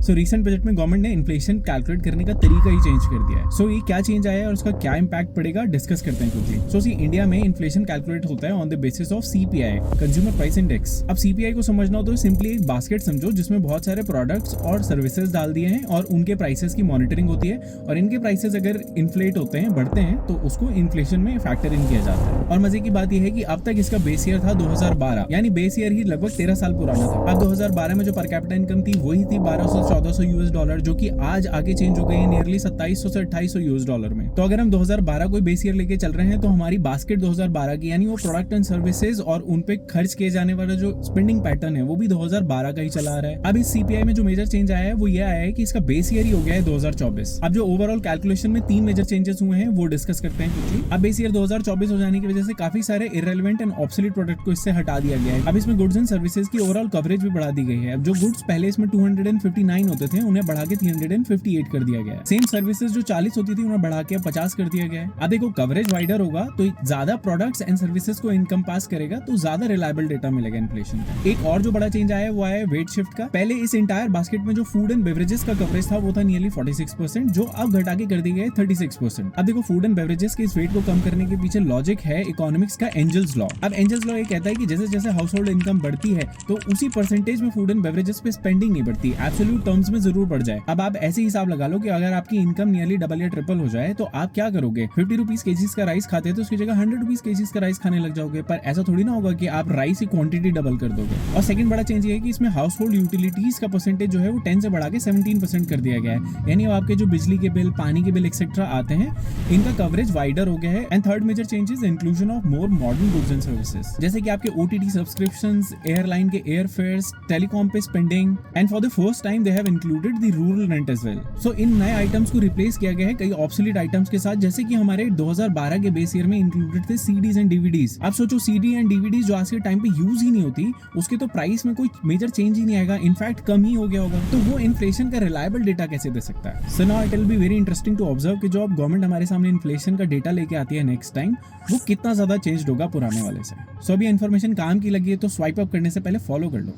So recent budget में government ने inflation calculate करने का तरीका ही चेंज कर दिया है। सो ये क्या चेंज आया है और उसका क्या इंपैक्ट पड़ेगा डिस्कस करते हैं क्विकली। सो सी इंडिया में इन्फ्लेशन कैलकुलेट होता है on the basis of CPI, consumer price index. अब सीपीआई को समझना हो तो सिंपली एक बास्केट समझो जिसमें बहुत सारे प्रोडक्ट्स और सर्विसेज डाल दिए हैं और उनके प्राइसेस की मॉनिटरिंग होती है, और इनके प्राइसेस अगर इन्फ्लेट होते हैं, बढ़ते हैं, तो उसको इन्फ्लेशन में फैक्टर इन किया जाता है। और मजे की बात यह है कि अब तक इसका बेस ईयर था 2012, यानी बेस ईयर ही लगभग 13 साल पुराना था। अब 2012 में जो पर कैपिटा इनकम थी वही थी 1200-1400 यूएस डॉलर, जो कि आज आगे चेंज हो गई है नियरली 2700 से 2800 यूएस डॉलर में। तो अगर हम 2012 कोई बेस ईयर लेके चल रहे हैं तो हमारी बास्केट 2012 की, यानी वो प्रोडक्ट एंड सर्विसेज और उन पे खर्च किए जाने वाला जो स्पेंडिंग पैटर्न है वो भी 2012 का ही चला आ रहा है। अब इस सीपीआई में जो मेजर चेंज आया है वो ये आया है कि इसका बेस ईयर ही हो गया है 2024। अब जो ओवरऑल कैलकुलेशन में 3 मेजर चेंजेस हुए हैं वो डिस्कस करते हैं क्विकली। अब बेस ईयर 2024 हो जाने की वजह से काफी सारे इररेलेवेंट एंड ऑब्सोलीट प्रोडक्ट को इससे हटा दिया गया है। अब इसमें गुड्स एंड सर्विसेज की ओवरऑल कवरेज भी बढ़ा दी गई है। अब जो गुड्स पहले इसमें 259 होते थे उन्हें बढ़ा के 358 कर दिया गया है। सेम सर्विसेज जो 40 होती थी उन्हें बढ़ा के 50 कर दिया गया है। अब देखो कवरेज वाइडर होगा तो ज्यादा प्रोडक्ट्स एंड सर्विसेज को इनकम पास करेगा तो ज्यादा रिलायबल डेटा मिलेगा इन्फ्लेशन का। एक और जो बड़ा चेंज आया है वो आया है वेट शिफ्ट का। पहले इस इंटायर बास्केट में जो फूड एंड बेवरेजेस का कवरेज था वो था नियरली 46%, जो अब घटा के कर दिया गया है 36%। अब देखो फूड एंड बेवरेजेस के इस वेट को कम करने के पीछे लॉजिक है इकोनॉमिक्स का एंजल्स लॉ। अब एंजल्स लॉ ये कहता है कि जैसे जैसे हाउस होल्ड इनकम बढ़ती है तो उसी परसेंटेज में फूड एंड बेवरेजेस पे स्पेंडिंग नहीं बढ़ती, एब्सोल्यूट टर्म्स में जरूर बढ़ जाए। अब आप ऐसे हिसाब लगा लो कि अगर आपकी इनकम नियरली डबल या ट्रिपल हो जाए तो आप क्या करोगे? 50 रुपीज केजीज का राइस खाते तो उसकी जगह 100 रुपीज केजीज का राइस खाने लग जाओगे। पर ऐसा थोड़ी ना होगा कि आप राइस की क्वांटिटी डबल कर दोगे। और सेकंड बड़ा चेंज ये है कि इसमें हाउस होल्ड यूटिलिटीज का परसेंटेज जो है वो 10 से बढ़ा के 17% कर दिया गया है। यानी आपके जो बिजली के बिल, पानी के बिल एक्सेट्रा आते हैं, इनका कवरेज वाइडर हो गया है। And third major change is inclusion of more modern goods and services, जैसे कि आपके ओटीटी सब्सक्रिप्शंस, एयरलाइन के एयर फेयर्स, टेलीकॉम पे spending, and for the first time they have included the rural rent as well. So इन नए items को replace किया गया है कई ऑब्सोलीट आइटम्स के साथ, जैसे कि हमारे 2012 के बेस ईयर में इंक्लूडेड थे सीडीज एंड डीवीडीज। आप सोचो सीडी एंड डीवीडीज जो आज के टाइम पे यूज ही नहीं होती, उसके तो प्राइस में कोई मेजर चेंज ही नहीं आएगा, इनफैक्ट कम ही हो गया होगा। तो वो इन्फ्लेशन का रिलायबल डेटा कैसे दे सकता है? So now it will be very interesting to observe कि जो अब गवर्नमेंट हमारे सामने इन्फ्लेशन का डेटा लेके आती है नेक्स्ट टाइम, वो कितना ज्यादा चेंज होगा पुराने वाले से। सो अभी इन्फॉर्मेशन काम की लगी है तो स्वाइप अप करने से पहले फॉलो कर लो।